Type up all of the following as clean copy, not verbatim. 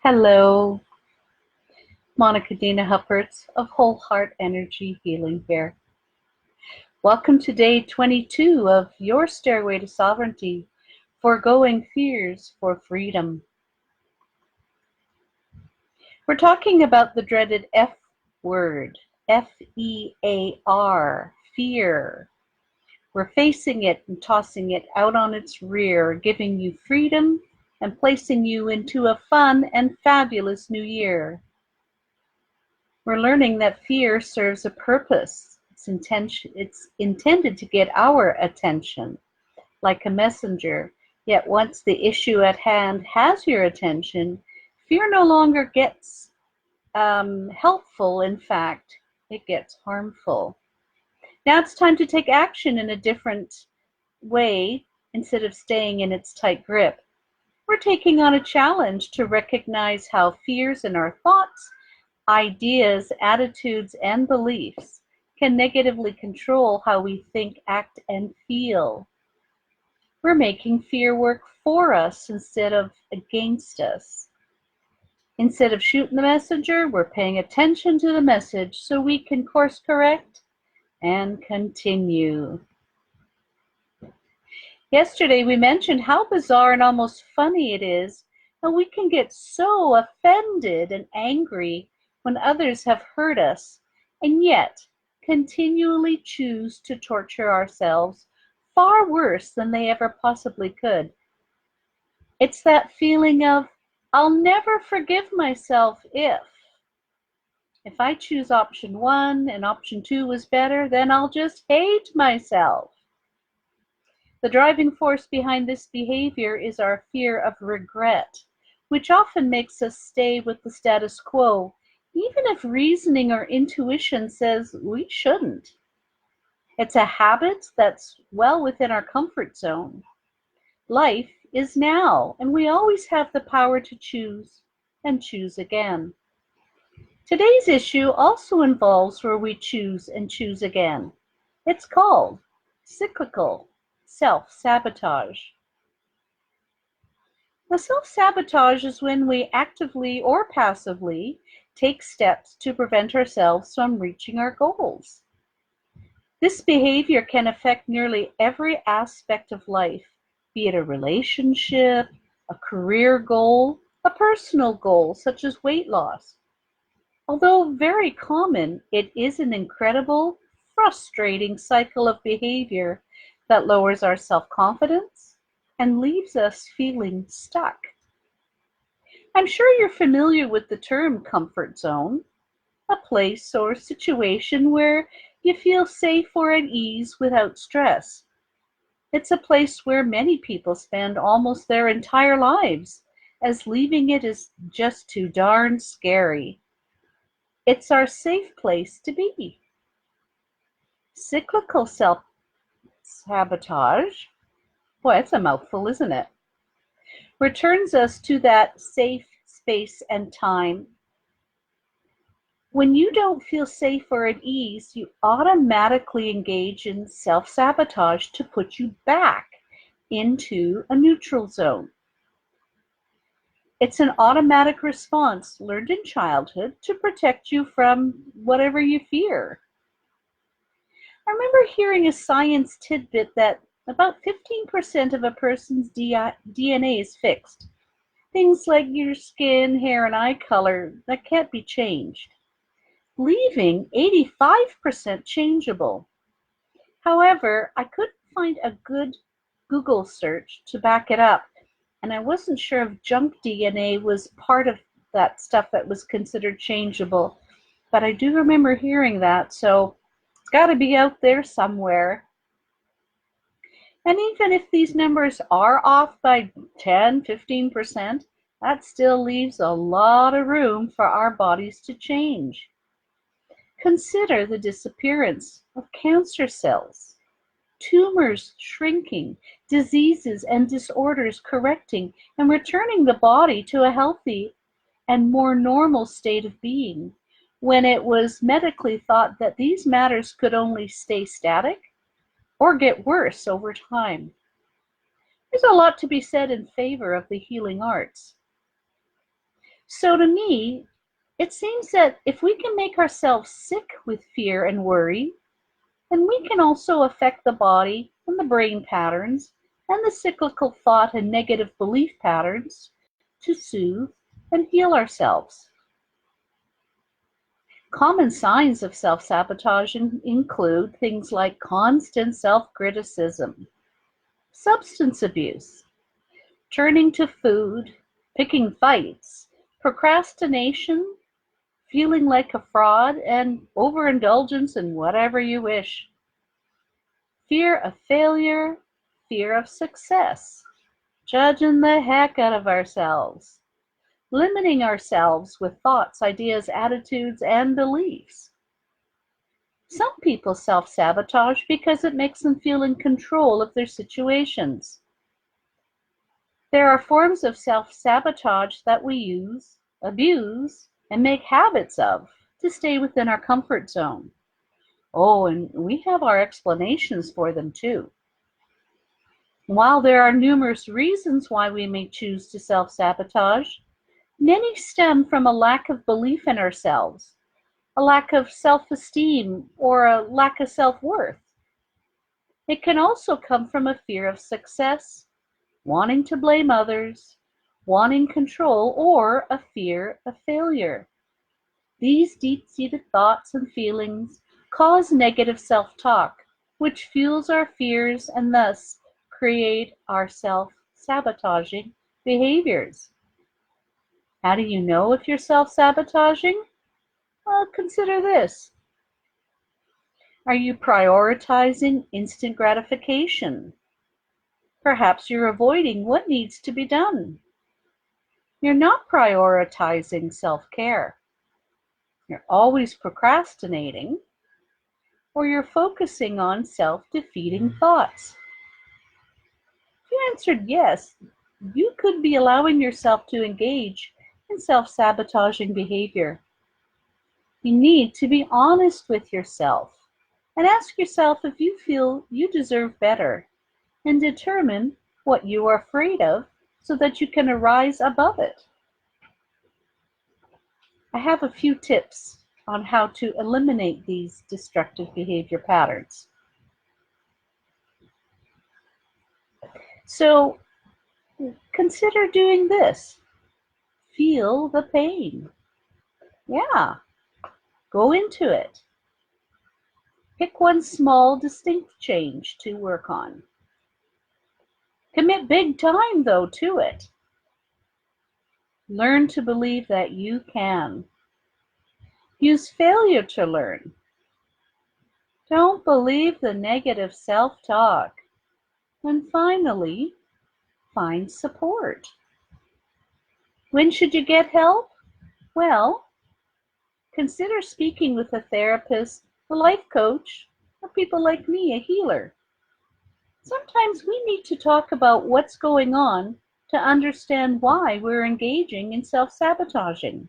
Hello, Monica Dina Hupperts of Whole Heart Energy Healing here. Welcome to day 22 of your Stairway to Sovereignty, Foregoing Fears for Freedom. We're talking about the dreaded F word, F-E-A-R, fear. We're facing it and tossing it out on its rear, giving you freedom and placing you into a fun and fabulous new year. We're learning that fear serves a purpose. It's intended to get our attention, like a messenger. Yet once the issue at hand has your attention, fear no longer gets helpful. In fact, it gets harmful. Now it's time to take action in a different way instead of staying in its tight grip. We're taking on a challenge to recognize how fears in our thoughts, ideas, attitudes, and beliefs can negatively control how we think, act, and feel. We're making fear work for us instead of against us. Instead of shooting the messenger, we're paying attention to the message so we can course correct and continue. Yesterday we mentioned how bizarre and almost funny it is how we can get so offended and angry when others have hurt us, and yet continually choose to torture ourselves far worse than they ever possibly could. It's that feeling of, I'll never forgive myself if I choose option 1 and option 2 was better, then I'll just hate myself. The driving force behind this behavior is our fear of regret, which often makes us stay with the status quo, even if reasoning or intuition says we shouldn't. It's a habit that's well within our comfort zone. Life is now, and we always have the power to choose and choose again. Today's issue also involves where we choose and choose again. It's called cyclical self-sabotage. The self-sabotage is when we actively or passively take steps to prevent ourselves from reaching our goals. This behavior can affect nearly every aspect of life, be it a relationship, a career goal, a personal goal such as weight loss. Although very common, it is an incredible, frustrating cycle of behavior that lowers our self-confidence and leaves us feeling stuck. I'm sure you're familiar with the term comfort zone, a place or situation where you feel safe or at ease without stress. It's a place where many people spend almost their entire lives, as leaving it is just too darn scary. It's our safe place to be. Cyclical self-sabotage, boy, it's a mouthful, isn't it? Returns us to that safe space and time. When you don't feel safe or at ease, you automatically engage in self-sabotage to put you back into a neutral zone. It's an automatic response learned in childhood to protect you from whatever you fear. I remember hearing a science tidbit that about 15% of a person's DNA is fixed. Things like your skin, hair, and eye color that can't be changed, leaving 85% changeable. However, I couldn't find a good Google search to back it up, and I wasn't sure if junk DNA was part of that stuff that was considered changeable, but I do remember hearing that, so it's got to be out there somewhere. And even if these numbers are off by 10, 15%, that still leaves a lot of room for our bodies to change. Consider the disappearance of cancer cells, tumors shrinking, diseases and disorders correcting and returning the body to a healthy and more normal state of being, when it was medically thought that these matters could only stay static or get worse over time. There's a lot to be said in favor of the healing arts. So to me, it seems that if we can make ourselves sick with fear and worry, then we can also affect the body and the brain patterns and the cyclical thought and negative belief patterns to soothe and heal ourselves. Common signs of self-sabotage include things like constant self-criticism, substance abuse, turning to food, picking fights, procrastination, feeling like a fraud, and overindulgence in whatever you wish. Fear of failure, fear of success, judging the heck out of ourselves, limiting ourselves with thoughts, ideas, attitudes, and beliefs. Some people self-sabotage because it makes them feel in control of their situations. There are forms of self-sabotage that we use, abuse, and make habits of to stay within our comfort zone. Oh, and we have our explanations for them too. While there are numerous reasons why we may choose to self-sabotage, many stem from a lack of belief in ourselves, a lack of self-esteem, or a lack of self-worth. It can also come from a fear of success, wanting to blame others, wanting control, or a fear of failure. These deep-seated thoughts and feelings cause negative self-talk, which fuels our fears and thus create our self-sabotaging behaviors. How do you know if you're self-sabotaging? Well, consider this. Are you prioritizing instant gratification? Perhaps you're avoiding what needs to be done. You're not prioritizing self-care. You're always procrastinating, or you're focusing on self-defeating thoughts. If you answered yes, you could be allowing yourself to engage in self-sabotaging behavior. You need to be honest with yourself and ask yourself if you feel you deserve better, and determine what you are afraid of so that you can arise above it. I have a few tips on how to eliminate these destructive behavior patterns. So consider doing this. Feel the pain. Yeah, go into it. Pick one small, distinct change to work on. Commit big time, though, to it. Learn to believe that you can. Use failure to learn. Don't believe the negative self-talk. And finally, find support. When should you get help? Well, consider speaking with a therapist, a life coach, or people like me, a healer. Sometimes we need to talk about what's going on to understand why we're engaging in self-sabotaging.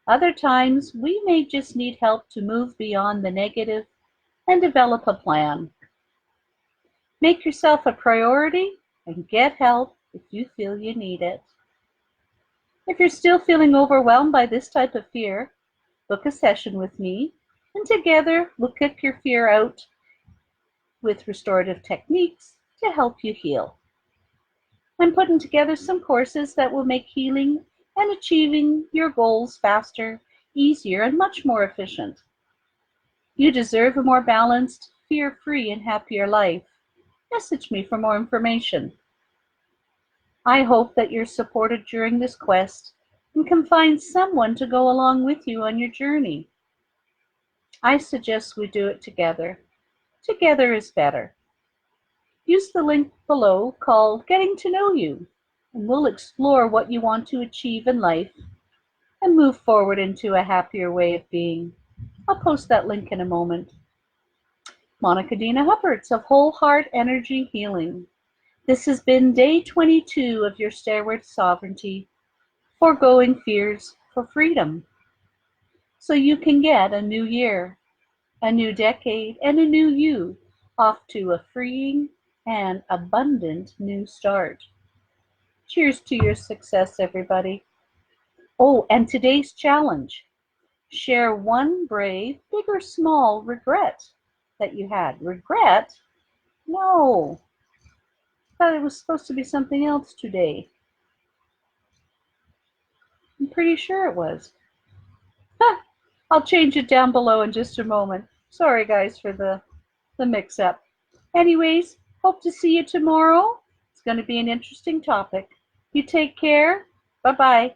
Other times, we may just need help to move beyond the negative and develop a plan. Make yourself a priority and get help if you feel you need it. If you're still feeling overwhelmed by this type of fear, book a session with me, and together we'll kick your fear out with restorative techniques to help you heal. I'm putting together some courses that will make healing and achieving your goals faster, easier, and much more efficient. You deserve a more balanced, fear-free, and happier life. Message me for more information. I hope that you're supported during this quest and can find someone to go along with you on your journey. I suggest we do it together. Together is better. Use the link below called Getting to Know You, and we'll explore what you want to achieve in life and move forward into a happier way of being. I'll post that link in a moment. Monica Dina Hupperts of Whole Heart Energy Healing. This has been day 22 of your Stairway to Sovereignty, Foregoing Fears for Freedom. So you can get a new year, a new decade, and a new you off to a freeing and abundant new start. Cheers to your success, everybody. Oh, and today's challenge. Share one brave, big or small, regret that you had. Regret? No. I thought it was supposed to be something else today. I'm pretty sure it was. Huh. I'll change it down below in just a moment. Sorry, guys, for the mix up. Anyways, hope to see you tomorrow. It's going to be an interesting topic. You take care. Bye bye.